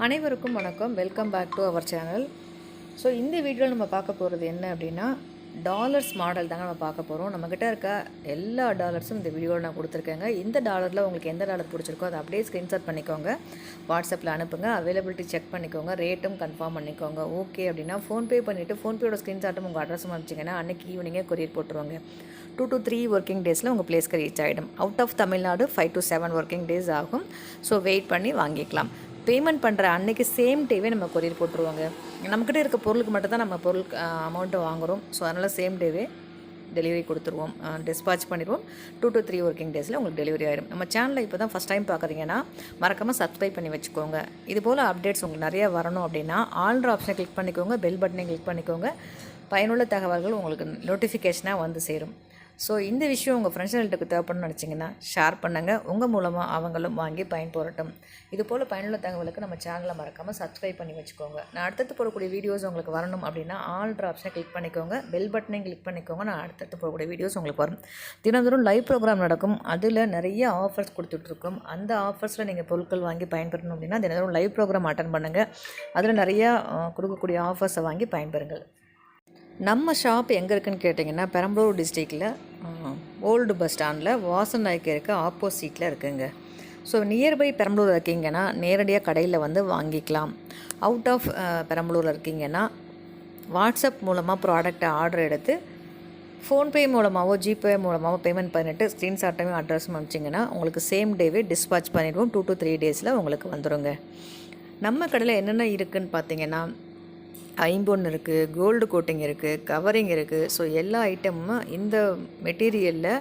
அனைவருக்கும் வணக்கம். Welcome back to our channel. So இந்த வீடியோவில் நம்ம பார்க்க போகிறது என்ன அப்படின்னா, டாலர்ஸ் மாடல் தாங்க நம்ம பார்க்க போகிறோம். நம்மக்கிட்ட இருக்க எல்லா டாலர்ஸும் இந்த வீடியோவில் நான் கொடுத்துருக்கேங்க. இந்த டாலரில் உங்களுக்கு எந்த டாலர் பிடிச்சிருக்கோ அதை அப்படியே ஸ்க்ரீன்ஷாட் பண்ணிக்கோங்க, வாட்ஸ்அப்பில் அனுப்புங்க, அவைலபிலிட்டி செக் பண்ணிக்கோங்க, ரேட்டும் கன்ஃபார்ம் பண்ணிக்கோங்க. ஓகே அப்படின்னா ஃபோன்பே பண்ணிவிட்டு ஃபோன்பேயோட ஸ்க்ரீன்ஷாட்டும் உங்கள் அட்ரஸும் அனுப்பிச்சிங்கன்னா அன்றைக்கி ஈவினிங்கே கொரியர் போட்டுருவாங்க. 2 to 3 ஒர்க்கிங் டேஸில் உங்கள் பிளேஸ்க்கு ரீச் ஆகிடும். Out of Tamil Nadu 5 to 7 working days ஆகும். ஸோ வெயிட் பண்ணி வாங்கிக்கலாம். பேமெண்ட் பண்ணுற அன்றைக்கி சேம் டேவே நம்ம கொரியர் போட்டுருவாங்க. நம்மக்கிட்ட இருக்க பொருளுக்கு மட்டும் தான் நம்ம அமௌண்ட்டை வாங்குகிறோம். ஸோ அதனால் சேம் டேவே டெலிவரி கொடுத்துருவோம், டிஸ்பாச் பண்ணிடுவோம். 2 to 3 ஒர்க்கிங் டேஸில் உங்களுக்கு டெலிவரி ஆகிடும். நம்ம சேனலில் இப்போ தான் ஃபஸ்ட் டைம் பார்க்குறீங்கன்னா மறக்காமல் சப்ஸ்கிரைப் பண்ணி வச்சுக்கோங்க. இது போல் அப்டேட்ஸ் உங்களுக்கு நிறையா வரணும் அப்படின்னா ஆல்ட்ரு ஆப்ஷனை கிளிக் பண்ணிக்கோங்க, பெல் பட்டனை கிளிக் பண்ணிக்கோங்க. பயனுள்ள தகவல்கள் உங்களுக்கு நோட்டிஃபிகேஷனாக வந்து சேரும். ஸோ இந்த விஷயம் உங்கள் ஃப்ரெண்ட்ஸ்களுக்கு தேவைப்படணும்னு நினச்சிங்கன்னா ஷேர் பண்ணுங்கள். உங்கள் மூலமாக அவங்களும் வாங்கி பயன்பெறட்டும். இது போல் பயனுள்ள தகவலுக்கு நம்ம சேனலை மறக்காமல் சப்ஸ்கிரைப் பண்ணி வச்சுக்கோங்க. நான் அடுத்தடுத்து போடக்கூடிய வீடியோஸ் உங்களுக்கு வரணும் அப்படின்னா ஆல்ட்ரு ஆப்ஷனை கிளிக் பண்ணிக்கோங்க, பெல் பட்டனையும் கிளிக் பண்ணிக்கோங்க. நான் அடுத்தடுத்து போடக்கூடிய வீடியோஸ் உங்களுக்கு வரும். தினந்தோறும் லைவ் ப்ரோக்ராம் நடக்கும். அதில் நிறைய ஆஃபர்ஸ் கொடுத்துட்ருக்கோம். அந்த ஆஃபர்ஸில் நீங்கள் பொருட்கள் வாங்கி பயன்பெறணும் அப்படின்னா தினந்தோறும் லைவ் ப்ரோக்ராம் அட்டன் பண்ணுங்கள். அதில் நிறையா கொடுக்கக்கூடிய ஆஃபர்ஸை வாங்கி பயன்பெறுங்கள். நம்ம ஷாப் எங்கே இருக்குதுன்னு கேட்டிங்கன்னா பெரம்பலூர் டிஸ்ட்ரிக்டில் ஓல்டு பஸ் ஸ்டாண்டில் வாசன் நாய்க்கருக்கு ஆப்போசிட்டில் இருக்குங்க. ஸோ நியர்பை பெரம்பலூர் இருக்கீங்கன்னா நேரடியாக கடையில் வந்து வாங்கிக்கலாம். அவுட் ஆஃப் பெரம்பலூரில் இருக்கீங்கன்னா வாட்ஸ்அப் மூலமாக ப்ராடக்டை ஆர்டர் எடுத்து ஃபோன்பே மூலமாகவோ ஜிபே மூலமாகவோ பேமெண்ட் பண்ணிவிட்டு ஸ்க்ரீன்ஷாட்டையும் அட்ரஸும் அனுப்பிச்சிங்கன்னா உங்களுக்கு சேம் டேவே டிஸ்பாச் பண்ணிடுவோம். 2 to 3 டேஸில் உங்களுக்கு வந்துடுங்க. நம்ம கடையில் என்னென்ன இருக்குதுன்னு பார்த்தீங்கன்னா ஐம்பொன் இருக்குது, கோல்டு கோட்டிங் இருக்குது, கவரிங் இருக்குது. ஸோ எல்லா ஐட்டமும் இந்த மெட்டீரியலில்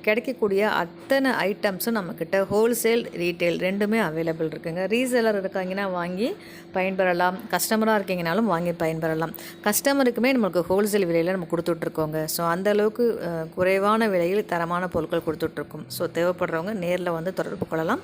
கிடைக்கக்கூடிய அத்தனை ஐட்டம்ஸும் நம்மக்கிட்ட ஹோல்சேல் ரீட்டெயில் ரெண்டுமே அவைலபிள் இருக்குதுங்க. ரீசேலர் இருக்காங்கன்னா வாங்கி பயன்பெறலாம், கஸ்டமராக இருக்கீங்கனாலும் வாங்கி பயன்பெறலாம். கஸ்டமருக்குமே நம்மளுக்கு ஹோல்சேல் விலையில் நம்ம கொடுத்துட்ருக்கோங்க. ஸோ அந்தளவுக்கு குறைவான விலையில் தரமான பொருட்கள் கொடுத்துட்ருக்கோம். ஸோ தேவைப்படுறவங்க நேரில் வந்து தொடர்பு கொள்ளலாம்.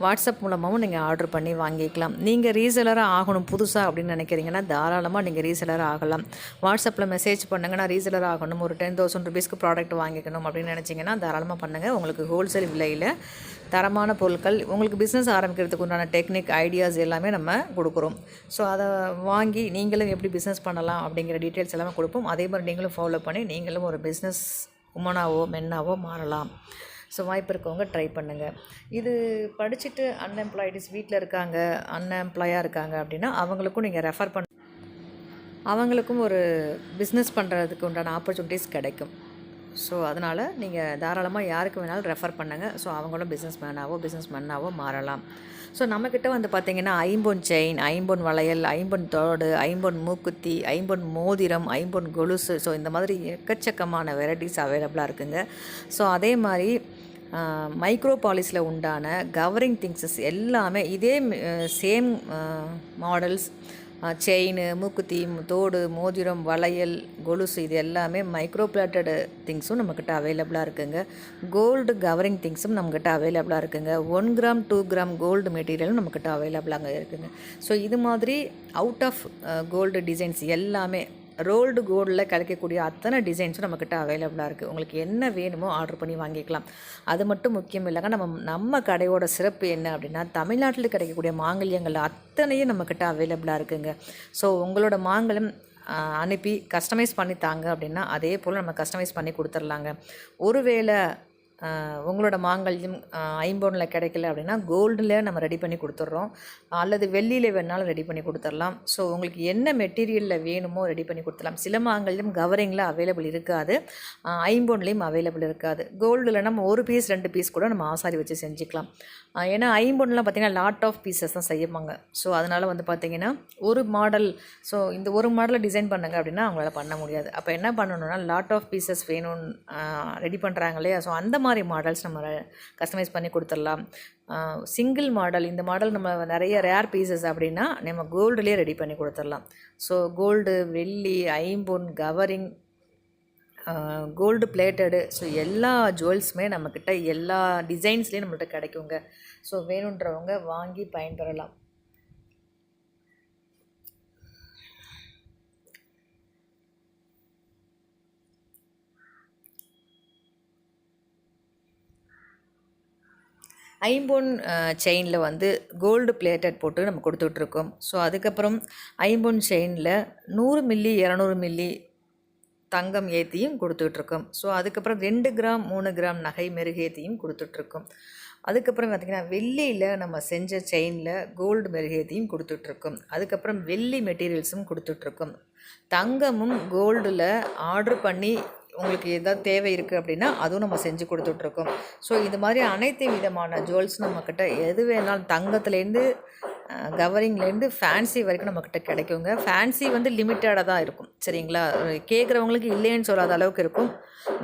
வாட்ஸ்அப் மூலமாகவும் நீங்கள் ஆர்டர் பண்ணி வாங்கிக்கலாம். நீங்கள் ரீசேலராக ஆகணும் புதுசாக அப்படின்னு நினைக்கிறீங்கன்னா தாராளமாக நீங்கள் ரீசேலராக ஆகலாம். வாட்ஸ்அப்பில் மெசேஜ் பண்ணுங்கள், நான் ரீசேலர் ஆகணும், ஒரு 10,000 ருபீஸ்க்கு ப்ராடக்ட் வாங்கிக்கணும் அப்படின்னு நினச்சிங்கன்னா தாராளமாக பண்ணுங்கள். உங்களுக்கு ஹோல்சேல் விலையில் தரமான பொருட்கள், உங்களுக்கு பிஸ்னஸ் ஆரம்பிக்கிறதுக்கு உண்டான டெக்னிக் ஐடியாஸ் எல்லாமே நம்ம கொடுக்குறோம். ஸோ அதை வாங்கி நீங்களும் எப்படி பிஸ்னஸ் பண்ணலாம் அப்படிங்கிற டீட்டெயில்ஸ் எல்லாமே கொடுப்போம். அதே மாதிரி நீங்களும் ஃபாலோ பண்ணி நீங்களும் ஒரு பிஸ்னஸ் உமனாவோ மென்னாவோ மாறலாம். ஸோ வாய்ப்பு இருக்கவங்க ட்ரை பண்ணுங்கள். இது படிச்சுட்டு அன்எம்ப்ளாய்டிஸ் வீட்டில் இருக்காங்க, அன்எம்ப்ளாயாக இருக்காங்க அப்படின்னா அவங்களுக்கும் நீங்கள் ரெஃபர் அவங்களுக்கும் ஒரு பிஸ்னஸ் பண்ணுறதுக்கு உண்டான ஆப்பர்ச்சுனிட்டிஸ் கிடைக்கும். ஸோ அதனால் நீங்கள் தாராளமாக யாருக்கு வேணாலும் ரெஃபர் பண்ணுங்கள். ஸோ அவங்களும் பிஸ்னஸ் மேனாவோ மாறலாம். ஸோ நம்மக்கிட்ட வந்து பார்த்திங்கன்னா ஐம்பொன் செயின், ஐம்பொன் வளையல், ஐம்பொன் தோடு, ஐம்பொன் மூக்குத்தி, ஐம்பொன் மோதிரம், ஐம்பொன் கொலுசு, ஸோ இந்த மாதிரி எக்கச்சக்கமான வெரைட்டிஸ் அவைலபிளாக இருக்குதுங்க. ஸோ அதே மாதிரி மைக்ரோ பாலிஸில் உண்டான கவரிங் திங்ஸஸ் எல்லாமே இதே சேம் மாடல்ஸ், செயின், மூக்குத்தி, தோடு, மோதிரம், வளையல், கொலுசு, இது எல்லாமே மைக்ரோ பிளேட்டடு திங்ஸும் நம்மக்கிட்ட அவைலபிளாக இருக்குதுங்க. கோல்டு கவரிங் திங்ஸும் நம்மக்கிட்ட அவைலபிளாக இருக்குதுங்க. 1 கிராம் 2 கிராம் கோல்டு மெட்டீரியலும் நம்மக்கிட்ட அவைலபிளாக இருக்குதுங்க. ஸோ இது மாதிரி அவுட் ஆஃப் கோல்டு டிசைன்ஸ் எல்லாமே ரோல்டு கோல்டில் கிடைக்கக்கூடிய அத்தனை டிசைன்ஸும் நம்மக்கிட்ட அவைலபிளாக இருக்குது. உங்களுக்கு என்ன வேணுமோ ஆர்டர் பண்ணி வாங்கிக்கலாம். அது மட்டும் முக்கியம் இல்லைங்க. நம்ம கடையோட சிறப்பு என்ன அப்படின்னா தமிழ்நாட்டில் கிடைக்கக்கூடிய மாங்கல்யங்கள் அத்தனையும் நம்மக்கிட்ட அவைலபிளாக இருக்குதுங்க. ஸோ உங்களோட மாங்கல்யம் அனுப்பி கஸ்டமைஸ் பண்ணி தாங்க அப்படின்னா அதே போல் நம்ம கஸ்டமைஸ் பண்ணி கொடுத்துர்லாங்க. ஒருவேளை உங்களோட மாங்கல்யம் ஐம்பொனில் கிடைக்கல அப்படின்னா கோல்டில் நம்ம ரெடி பண்ணி கொடுத்துட்றோம், அல்லது வெள்ளியில் வேணாலும் ரெடி பண்ணி கொடுத்துடலாம். ஸோ உங்களுக்கு என்ன மெட்டீரியலில் வேணுமோ ரெடி பண்ணி கொடுத்துடலாம். சில மாங்கல்யம் கவரிங்கில் அவைலபிள் இருக்காது, ஐம்பொன்லேயும் அவைலபிள் இருக்காது. கோல்டில் நம்ம 1 பீஸ் 2 பீஸ் கூட நம்ம ஆசாரி வச்சு செஞ்சுக்கலாம். ஏன்னா ஐம்பொன்லாம் பார்த்திங்கன்னா லாட் ஆஃப் பீசஸ் தான் செய்யப்பாங்க. ஸோ அதனால் வந்து பார்த்திங்கன்னா ஒரு மாடல், ஸோ இந்த ஒரு மாடலை டிசைன் பண்ணுங்க அப்படின்னா அவங்களால பண்ண முடியாது. அப்போ என்ன பண்ணணும்னா லாட் ஆஃப் பீசஸ் வேணும்னு ரெடி பண்ணுறாங்க இல்லையா, ஸோ அந்த மாதிரி மாடல்ஸ் நம்ம கஸ்டமைஸ் பண்ணி கொடுத்துடலாம். சிங்கிள் மாடல், இந்த மாடல் நம்ம நிறைய ரேர் பீசஸ் அப்படின்னா நம்ம கோல்டுலேயே ரெடி பண்ணி கொடுத்துடலாம். ஸோ கோல்டு, வெள்ளி, ஐம்பொன், கவரிங், கோல்டு பிளேட்டடு, ஸோ எல்லா ஜுவல்ஸுமே நம்மக்கிட்ட எல்லா டிசைன்ஸ்லேயும் நம்மள்கிட்ட கிடைக்குங்க. ஸோ வேணுன்றவங்க வாங்கி பயன்பெறலாம். ஐம்பொன் செயினில் வந்து கோல்டு பிளேட்டட் போட்டு நம்ம கொடுத்துட்ருக்கோம். ஸோ அதுக்கப்புறம் ஐம்பொன் செயினில் 100 மில்லி 200 மில்லி தங்கம் ஏற்றியும் கொடுத்துட்ருக்கோம். ஸோ அதுக்கப்புறம் 2 கிராம் 3 கிராம் நகை மெருகேற்றியும் கொடுத்துட்ருக்கோம். அதுக்கப்புறம் பார்த்திங்கன்னா வெள்ளியில் நம்ம செஞ்ச செயினில் கோல்டு மெருகேற்றியும் கொடுத்துட்ருக்கோம். அதுக்கப்புறம் வெள்ளி மெட்டீரியல்ஸும் கொடுத்துட்ருக்கோம். தங்கமும் கோல்டில் ஆர்டர் பண்ணி உங்களுக்கு எதாவது தேவை இருக்குது அப்படின்னா அதுவும் நம்ம செஞ்சு கொடுத்துட்ருக்கோம். ஸோ இது மாதிரி அனைத்து விதமான ஜுவல்ஸ் நம்மக்கிட்ட எது வேணாலும் தங்கத்துலேருந்து கவரிங்லேருந்து ஃபேன்சி வரைக்கும் நம்மக்கிட்ட கிடைக்குங்க. ஃபேன்சி வந்து லிமிட்டடாக தான் இருக்கும், சரிங்களா? கேட்குறவங்களுக்கு இல்லைன்னு சொல்லாத அளவுக்கு இருக்கும்.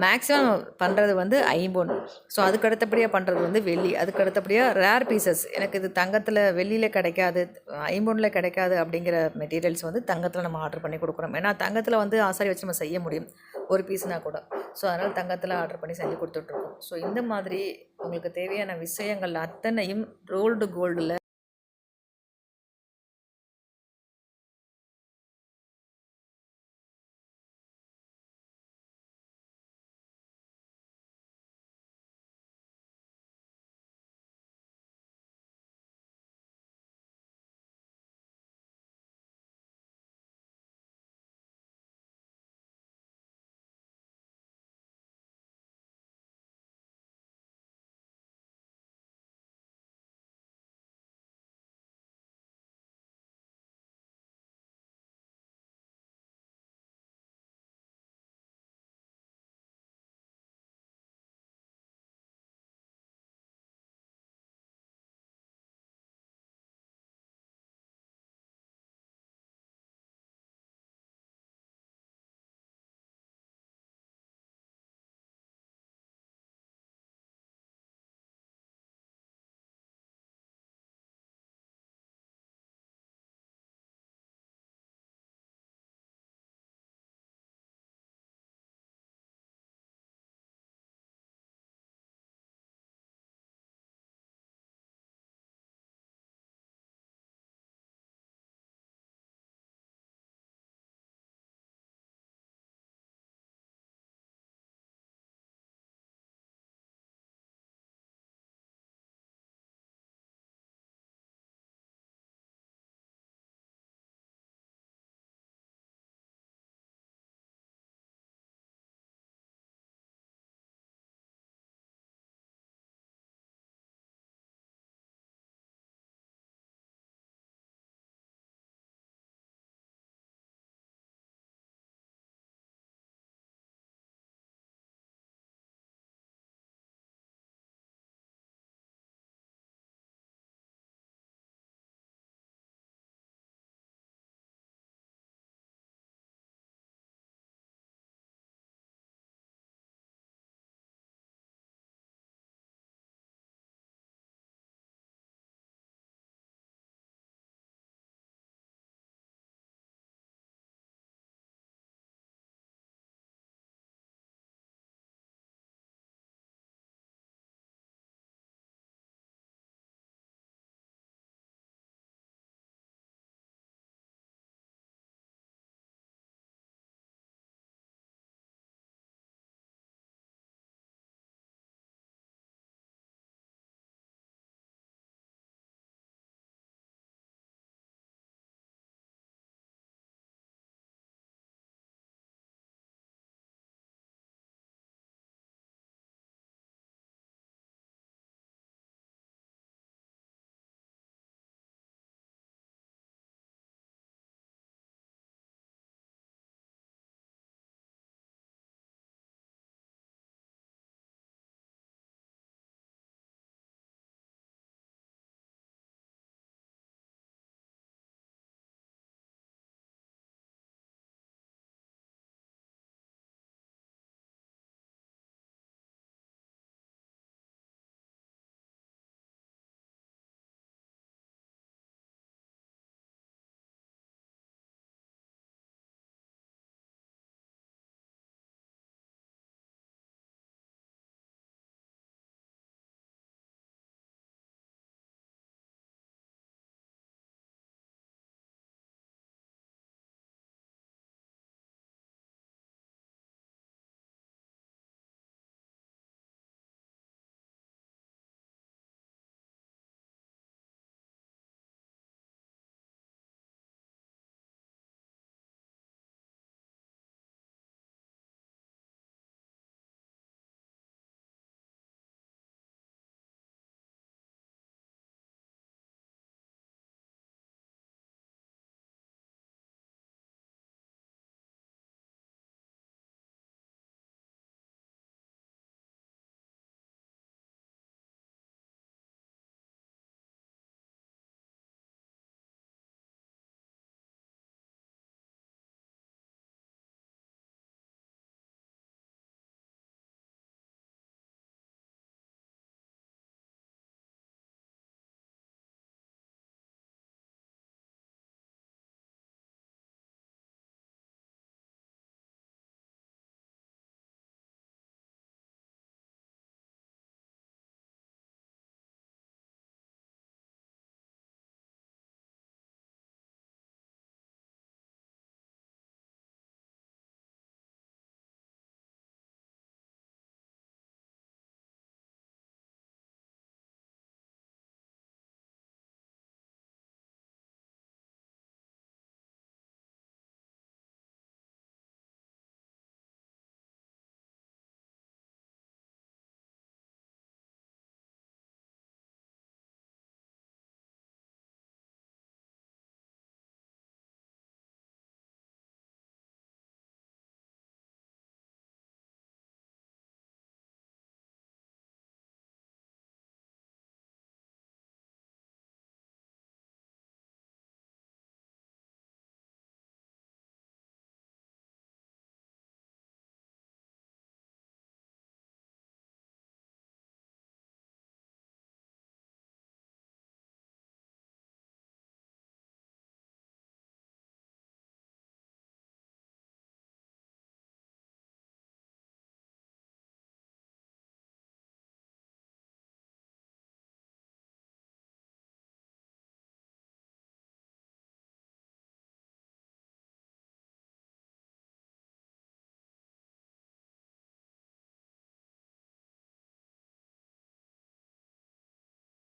மேக்ஸிமம் பண்ணுறது வந்து ஐம்பொன். ஸோ அதுக்கு அடுத்தபடியாக பண்ணுறது வந்து வெள்ளி. அதுக்கு அடுத்தபடியாக ரேர் பீசஸ், எனக்கு இது தங்கத்தில் வெள்ளியில் கிடைக்காது, ஐம்பொனில் கிடைக்காது அப்படிங்கிற மெட்டீரியல்ஸ் வந்து தங்கத்தில் நம்ம ஆர்டர் பண்ணி கொடுக்குறோம். ஏன்னா தங்கத்தில் வந்து ஆசாரி வச்சு நம்ம செய்ய முடியும் ஒரு பீஸ்னால் கூட. ஸோ அதனால் தங்கத்தில் ஆர்டர் பண்ணி செஞ்சு கொடுத்துட்ருக்கோம். ஸோ இந்த மாதிரி உங்களுக்கு தேவையான விஷயங்கள் அத்தனையும் ரோல்டு கோல்டில்